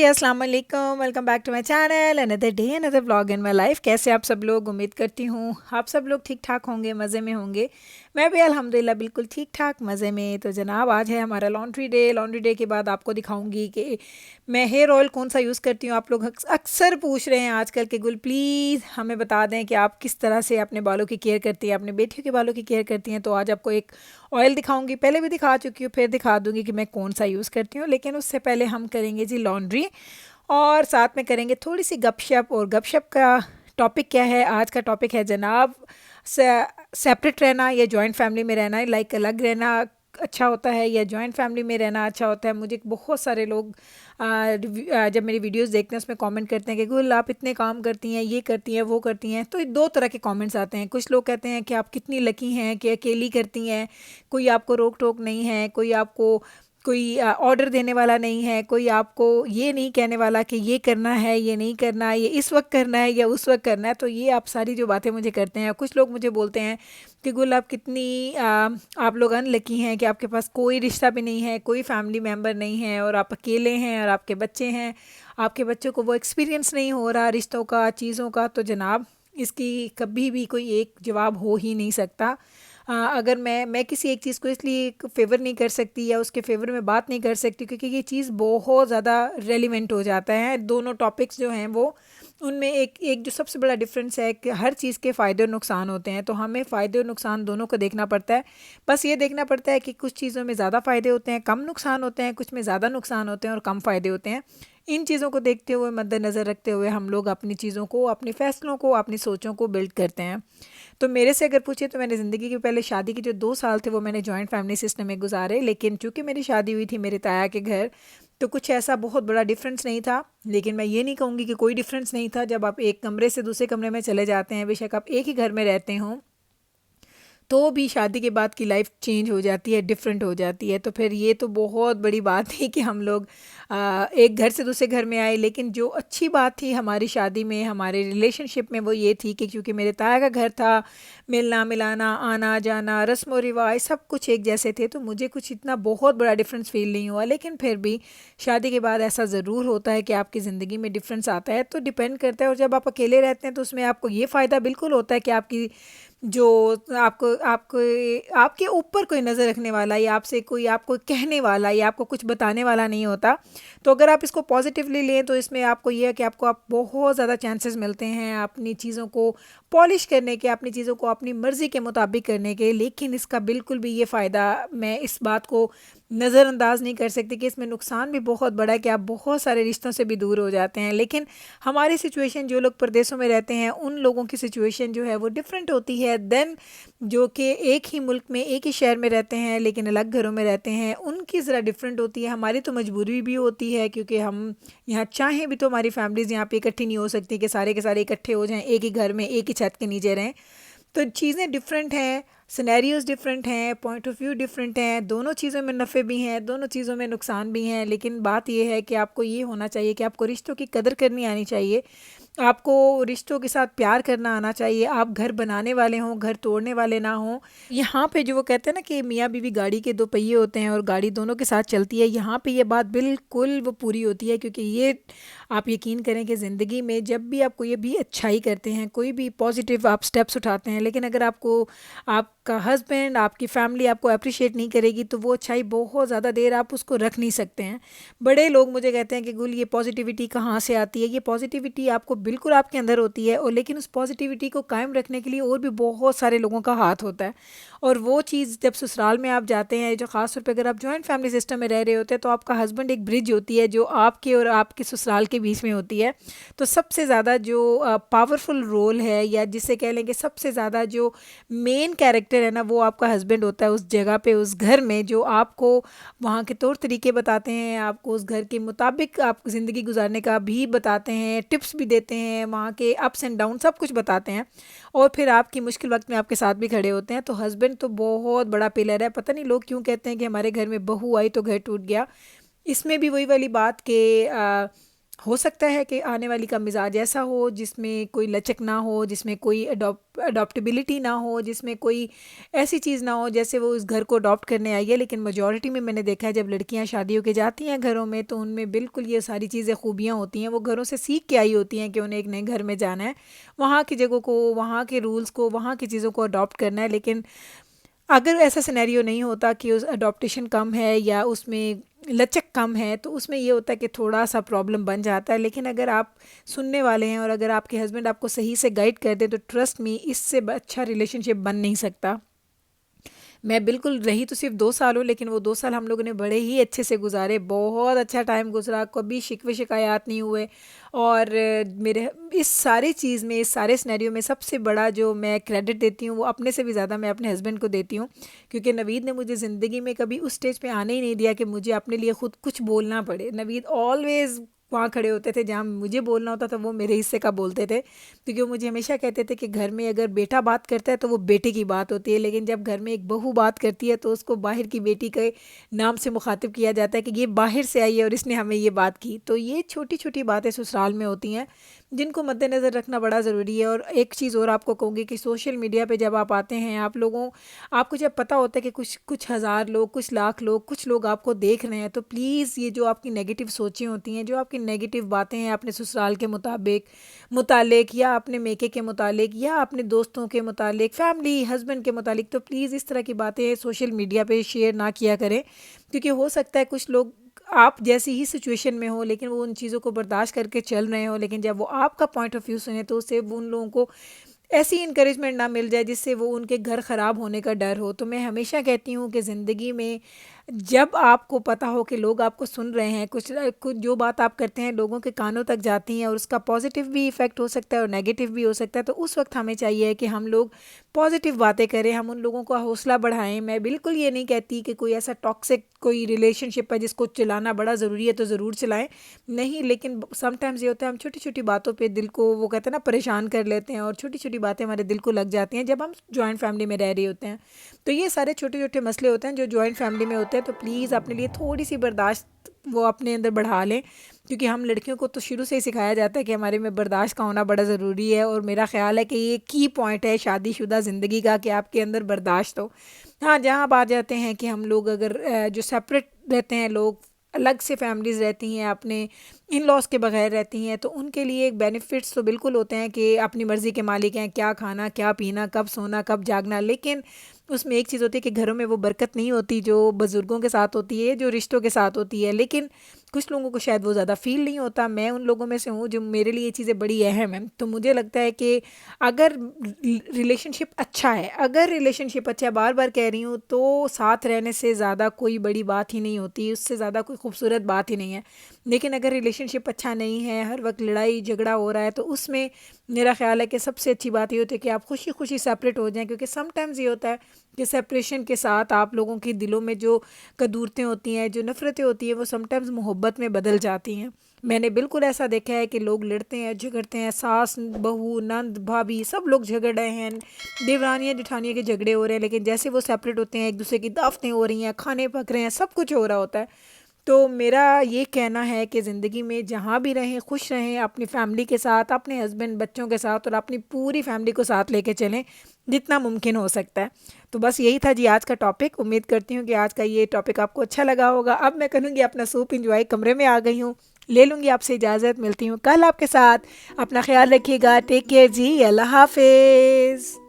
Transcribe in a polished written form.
अस्सलाम वालेकुम, welcome back to my channel. Another day another vlog in my life. कैसे आप सब लोग? उम्मीद करती हूँ आप सब लोग ठीक ठाक होंगे, मज़े में होंगे। मैं भी अल्हम्दुलिल्लाह बिल्कुल ठीक ठाक मज़े में। तो जनाब, आज है हमारा लॉन्ड्री डे। लॉन्ड्री डे के बाद आपको दिखाऊंगी कि मैं हेयर ऑयल कौन सा यूज़ करती हूँ। आप लोग अक्सर पूछ रहे हैं आजकल के गुल प्लीज़ हमें बता दें कि आप किस तरह से अपने बालों की केयर करती हैं, अपने बेटियों के बालों की केयर करती हैं। तो आज आपको एक ऑयल दिखाऊंगी, पहले भी दिखा चुकी हूँ, फिर दिखा दूंगी कि मैं कौन सा यूज़ करती हूँ। लेकिन उससे पहले हम करेंगे जी लॉन्ड्री, और साथ में करेंगे थोड़ी सी गपशप। और गपशप का टॉपिक क्या है? आज का टॉपिक है जनाब, सेपरेट रहना या जॉइंट फैमिली में रहना, लाइक अलग रहना अच्छा होता है या जॉइंट फैमिली में रहना अच्छा होता है। मुझे बहुत सारे लोग जब मेरी वीडियोस देखते हैं उसमें कमेंट करते हैं कि गुल आप इतने काम करती हैं, ये करती हैं, वो करती हैं। तो दो तरह के कमेंट्स आते हैं। कुछ लोग कहते हैं कि आप कितनी लकी हैं कि अकेली करती हैं, कोई आपको रोक टोक नहीं है, कोई आपको कोई ऑर्डर देने वाला नहीं है, कोई आपको ये नहीं कहने वाला कि ये करना है, ये नहीं करना है, ये इस वक्त करना है या उस वक्त करना है। तो ये आप सारी जो बातें मुझे करते हैं। कुछ लोग मुझे बोलते हैं कि गुल आप कितनी आप लोग अनलकी हैं कि आपके पास कोई रिश्ता भी नहीं है, कोई फैमिली मेम्बर नहीं है, और आप अकेले हैं और आपके बच्चे हैं, आपके बच्चों को वो एक्सपीरियंस नहीं हो रहा रिश्तों का, चीज़ों का। तो जनाब, इसकी कभी भी कोई एक जवाब हो ही नहीं सकता। अगर मैं किसी एक चीज़ को इसलिए फेवर नहीं कर सकती या उसके फेवर में बात नहीं कर सकती क्योंकि ये चीज़ बहुत ज़्यादा रेलिवेंट हो जाता है। दोनों टॉपिक्स जो हैं वो, उनमें एक एक जो सबसे बड़ा डिफरेंस है कि हर चीज़ के फ़ायदे और नुकसान होते हैं। तो हमें फ़ायदे और नुकसान दोनों को देखना पड़ता है। बस ये देखना पड़ता है कि कुछ चीज़ों में ज़्यादा फ़ायदे होते हैं, कम नुकसान होते हैं, कुछ में ज़्यादा नुकसान होते हैं और कम फ़ायदे होते हैं। इन चीज़ों को देखते हुए, मद्देनज़र रखते हुए हम लोग अपनी चीज़ों को, अपने फ़ैसलों को, अपनी सोचों को बिल्ड करते हैं। तो मेरे से अगर पूछे तो मैंने ज़िंदगी के पहले शादी के जो 2 साल थे वो मैंने जॉइंट फैमिली सिस्टम में गुजारे। लेकिन चूंकि मेरी शादी हुई थी मेरे ताया के घर, तो कुछ ऐसा बहुत बड़ा डिफरेंस नहीं था। लेकिन मैं ये नहीं कहूँगी कि कोई डिफरेंस नहीं था। जब आप एक कमरे से दूसरे कमरे में चले जाते हैं, बेशक आप एक ही घर में रहते हों, तो भी शादी के बाद की लाइफ चेंज हो जाती है, डिफरेंट हो जाती है। तो फिर ये तो बहुत बड़ी बात थी कि हम लोग एक घर से दूसरे घर में आए। लेकिन जो अच्छी बात थी हमारी शादी में, हमारे रिलेशनशिप में, वो ये थी कि क्योंकि मेरे ताया का घर था, मिलना मिलाना, आना जाना, रस्म व रिवाज सब कुछ एक जैसे थे। तो मुझे कुछ इतना बहुत बड़ा डिफरेंस फील नहीं हुआ। लेकिन फिर भी शादी के बाद ऐसा ज़रूर होता है कि आपकी ज़िंदगी में डिफरेंस आता है। तो डिपेंड करता है। और जब आप अकेले रहते हैं तो उसमें आपको ये फ़ायदा बिल्कुल होता है कि आपकी जो आपको आपको आपके ऊपर कोई नज़र रखने वाला या आपसे कोई आपको कहने वाला या आपको कुछ बताने वाला नहीं होता। तो अगर आप इसको पॉजिटिवली लें तो इसमें आपको ये है कि आपको आप बहुत ज़्यादा चांसेस मिलते हैं अपनी चीज़ों को पॉलिश करने के, अपनी चीज़ों को अपनी मर्ज़ी के मुताबिक करने के। लेकिन इसका बिल्कुल भी ये फ़ायदा, मैं इस बात को नज़रअंदाज नहीं कर सकती कि इसमें नुकसान भी बहुत बड़ा है कि आप बहुत सारे रिश्तों से भी दूर हो जाते हैं। लेकिन हमारी सिचुएशन, जो लोग प्रदेशों में रहते हैं उन लोगों की सिचुएशन जो है वो डिफरेंट होती है देन जो कि एक ही मुल्क में, एक ही शहर में रहते हैं लेकिन अलग घरों में रहते हैं। उनकी ज़रा डिफरेंट होती है। हमारी तो मजबूरी भी होती है क्योंकि हम यहाँ चाहें भी तो हमारी फैमिलीज़ यहाँ पे इकट्ठी नहीं हो सकती कि सारे के सारे इकट्ठे हो जाएं, एक ही घर में एक ही छत के नीचे रहें। तो चीज़ें डिफरेंट हैं, सिनेरियोज़ डिफरेंट हैं, पॉइंट ऑफ व्यू डिफरेंट हैं। दोनों चीज़ों में नफ़े भी हैं, दोनों चीज़ों में नुकसान भी हैं। लेकिन बात यह है कि आपको ये होना चाहिए कि आपको रिश्तों की कदर करनी आनी चाहिए, आपको रिश्तों के साथ प्यार करना आना चाहिए। आप घर बनाने वाले हों, घर तोड़ने वाले ना हों। यहाँ पे जो वो कहते हैं ना कि मियाँ बीवी गाड़ी के दो पहिए होते हैं और गाड़ी दोनों के साथ चलती है, यहाँ पे ये बात बिल्कुल वो पूरी होती है। क्योंकि ये आप यकीन करें कि ज़िंदगी में जब भी आप कोई भी अच्छाई करते हैं, कोई भी पॉजिटिव आप स्टेप्स उठाते हैं, लेकिन अगर आपको आपका हस्बैंड, आपकी फैमिली आपको अप्रिशिएट नहीं करेगी तो वो अच्छाई बहुत ज़्यादा देर आप उसको रख नहीं सकते हैं। बड़े लोग मुझे कहते हैं कि गुल ये पॉजिटिविटी कहाँ से आती है? ये पॉजिटिविटी आपको बिल्कुल आपके अंदर होती है, और लेकिन उस पॉजिटिविटी को कायम रखने के लिए और भी बहुत सारे लोगों का हाथ होता है। और वो चीज़ जब ससुराल में आप जाते हैं, जो ख़ास तौर पे अगर आप जॉइंट फैमिली सिस्टम में रह रहे होते हैं, तो आपका हस्बैंड एक ब्रिज होती है जो आपके और आपके ससुराल के बीच में होती है। तो सबसे ज़्यादा जो पावरफुल रोल है, या जिसे कह लेंगे सबसे ज़्यादा जो मेन कैरेक्टर है ना, वो आपका हस्बैंड होता है उस जगह पे, उस घर में, जो आपको वहाँ के तौर तरीके बताते हैं, आपको उस घर के मुताबिक आप ज़िंदगी गुजारने का भी बताते हैं, टिप्स भी देते हैं, वहाँ के अप्स एंड डाउन सब कुछ बताते हैं, और फिर आपकी मुश्किल वक्त में आपके साथ भी खड़े होते हैं। तो हस्बैंड तो बहुत बड़ा पिलर है। पता नहीं लोग क्यों कहते हैं कि हमारे घर में बहू आई तो घर टूट गया। इसमें भी वही वाली बात कि हो सकता है कि आने वाली का मिजाज ऐसा हो जिसमें कोई लचक ना हो, जिसमें कोई अडॉप्टेबिलिटी ना हो, जिसमें कोई ऐसी चीज़ ना हो जैसे वो उस घर को अडॉप्ट करने आई है। लेकिन मेजॉरिटी में मैंने देखा है जब लड़कियां शादी होके जाती हैं घरों में, तो उनमें बिल्कुल ये सारी चीज़ें खूबियाँ होती हैं। वो घरों से सीख के आई होती हैं कि उन्हें एक नए घर में जाना है, वहाँ की जगहों को, वहाँ के रूल्स को, वहाँ की चीज़ों को अडॉप्ट करना है। लेकिन अगर ऐसा सिनेरियो नहीं होता कि उस अडॉप्टेशन कम है या उसमें लचक कम है, तो उसमें ये होता है कि थोड़ा सा प्रॉब्लम बन जाता है। लेकिन अगर आप सुनने वाले हैं और अगर आपके हस्बैंड आपको सही से गाइड कर दें, तो ट्रस्ट मी, इससे अच्छा रिलेशनशिप बन नहीं सकता। मैं बिल्कुल रही तो सिर्फ 2 साल हूँ, लेकिन वो 2 साल हम लोगों ने बड़े ही अच्छे से गुजारे, बहुत अच्छा टाइम गुजरा, कभी शिकवे शिकायत नहीं हुए। और मेरे इस सारी चीज़ में, इस सारे सिनेरियो में सबसे बड़ा जो मैं क्रेडिट देती हूँ वो अपने से भी ज़्यादा मैं अपने हस्बैंड को देती हूँ। क्योंकि नवीद ने मुझे ज़िंदगी में कभी उस स्टेज पे आने ही नहीं दिया कि मुझे अपने लिए खुद कुछ बोलना पड़े। नवीद ऑलवेज़ वहाँ खड़े होते थे जहाँ मुझे बोलना होता था, वो मेरे हिस्से का बोलते थे। क्योंकि वो मुझे हमेशा कहते थे कि घर में अगर बेटा बात करता है तो वो बेटे की बात होती है, लेकिन जब घर में एक बहू बात करती है तो उसको बाहर की बेटी के नाम से मुखातिब किया जाता है कि ये बाहर से आई है और इसने हमें ये बात की। तो ये छोटी छोटी बातें ससुराल में होती हैं जिनको मद्देनज़र रखना बड़ा ज़रूरी है। और एक चीज़ और आपको कहूँगी कि सोशल मीडिया पे जब आप आते हैं, आपको जब पता होता है कि कुछ कुछ हज़ार लोग, कुछ लाख लोग, कुछ लोग आपको देख रहे हैं, तो प्लीज़ ये जो आपकी नेगेटिव सोचें होती हैं, जो आपकी नेगेटिव बातें हैं अपने ससुराल के मुतालिक या अपने मेके के मुतालिक या अपने दोस्तों के मुतालिक, फैमिली, हस्बैंड के मुतालिक, तो प्लीज़ इस तरह की बातें सोशल मीडिया पे शेयर ना किया करें। क्योंकि हो सकता है कुछ लोग आप जैसी ही सिचुएशन में हो, लेकिन वो उन चीज़ों को बर्दाश्त करके चल रहे हो, लेकिन जब वो आपका पॉइंट ऑफ व्यू सुने तो उससे वो उन लोगों को ऐसी इंकरेजमेंट ना मिल जाए जिससे वो उनके घर ख़राब होने का डर हो। तो मैं हमेशा कहती हूँ कि ज़िंदगी में जब आपको पता हो कि लोग आपको सुन रहे हैं, कुछ कुछ जो बात आप करते हैं लोगों के कानों तक जाती हैं और उसका पॉजिटिव भी इफ़ेक्ट हो सकता है और नेगेटिव भी हो सकता है, तो उस वक्त हमें चाहिए कि हम लोग पॉजिटिव बातें करें, हम उन लोगों का हौसला बढ़ाएं। मैं बिल्कुल ये नहीं कहती कि कोई ऐसा टॉक्सिक कोई रिलेशनशिप है जिसको चलाना बड़ा ज़रूरी है तो ज़रूर चलाएं, नहीं। लेकिन समटाइम्स ये होता है हम छोटी छोटी बातों पे दिल को, वो कहते हैं ना, परेशान कर लेते हैं और छोटी छोटी बातें हमारे दिल को लग जाती हैं जब हम जॉइंट फैमिली में रह रहे होते हैं। तो ये सारे छोटे छोटे मसले होते हैं जो जॉइंट फैमिली में होते हैं। तो प्लीज़ अपने लिए थोड़ी सी बर्दाश्त वो अपने अंदर बढ़ा लें, क्योंकि हम लड़कियों को तो शुरू से ही सिखाया जाता है कि हमारे में बर्दाश्त का होना बड़ा ज़रूरी है। और मेरा ख़्याल है कि ये की पॉइंट है शादीशुदा ज़िंदगी का कि आपके अंदर बर्दाश्त हो। हाँ, जहाँ आप आ जाते हैं कि हम लोग अगर जो सेपरेट रहते हैं, लोग अलग से फैमिलीज़ रहती हैं, अपने इन लॉज के बगैर रहती हैं, तो उनके लिए एक बेनिफिट्स तो बिल्कुल होते हैं कि अपनी मर्ज़ी के मालिक हैं, क्या खाना, क्या पीना, कब सोना, कब जागना। लेकिन उसमें एक चीज़ होती है कि घरों में वो बरकत नहीं होती जो बुज़ुर्गों के साथ होती है, जो रिश्तों के साथ होती है। लेकिन कुछ लोगों को शायद वो ज़्यादा फ़ील नहीं होता। मैं उन लोगों में से हूँ जो, मेरे लिए ये चीज़ें बड़ी अहम हैं। तो मुझे लगता है कि अगर रिलेशनशिप अच्छा है, अगर रिलेशनशिप अच्छा है, बार बार कह रही हूँ, तो साथ रहने से ज़्यादा कोई बड़ी बात ही नहीं होती, उससे ज़्यादा कोई खूबसूरत बात ही नहीं है। लेकिन अगर रिलेशनशिप अच्छा नहीं है, हर वक्त लड़ाई झगड़ा हो रहा है, तो उसमें मेरा ख़्याल है कि सबसे अच्छी बात ये होती है कि आप खुशी खुशी सेपरेट हो जाएं। क्योंकि समटाइम्स ये होता है कि सेपरेशन के साथ आप लोगों के दिलों में जो कदूरतें होती हैं, जो नफ़रतें होती हैं, वो समटाइम्स मोहब्बत में बदल जाती हैं। मैंने बिल्कुल ऐसा देखा है कि लोग लड़ते हैं, झगड़ते हैं, सास बहू नंद भाभी सब लोग झगड़ रहे हैं, देवरानियाँ जेठानियों के झगड़े हो रहे हैं, लेकिन जैसे वो सेपरेट होते हैं, एक दूसरे की दावतें हो रही हैं, खाने पक रहे हैं, सब कुछ हो रहा होता है। तो मेरा ये कहना है कि ज़िंदगी में जहाँ भी रहें खुश रहें, अपनी फैमिली के साथ, अपने हस्बैंड बच्चों के साथ और अपनी पूरी फैमिली को साथ लेके चलें जितना मुमकिन हो सकता है। तो बस यही था जी आज का टॉपिक। उम्मीद करती हूँ कि आज का ये टॉपिक आपको अच्छा लगा होगा। अब मैं करूँगी अपना सूप इंजॉय, कमरे में आ गई हूँ, ले लूँगी आपसे इजाज़त, मिलती हूँ कल आपके साथ। अपना ख्याल रखिएगा, टेक केयर जी, अल्लाह हाफिज़।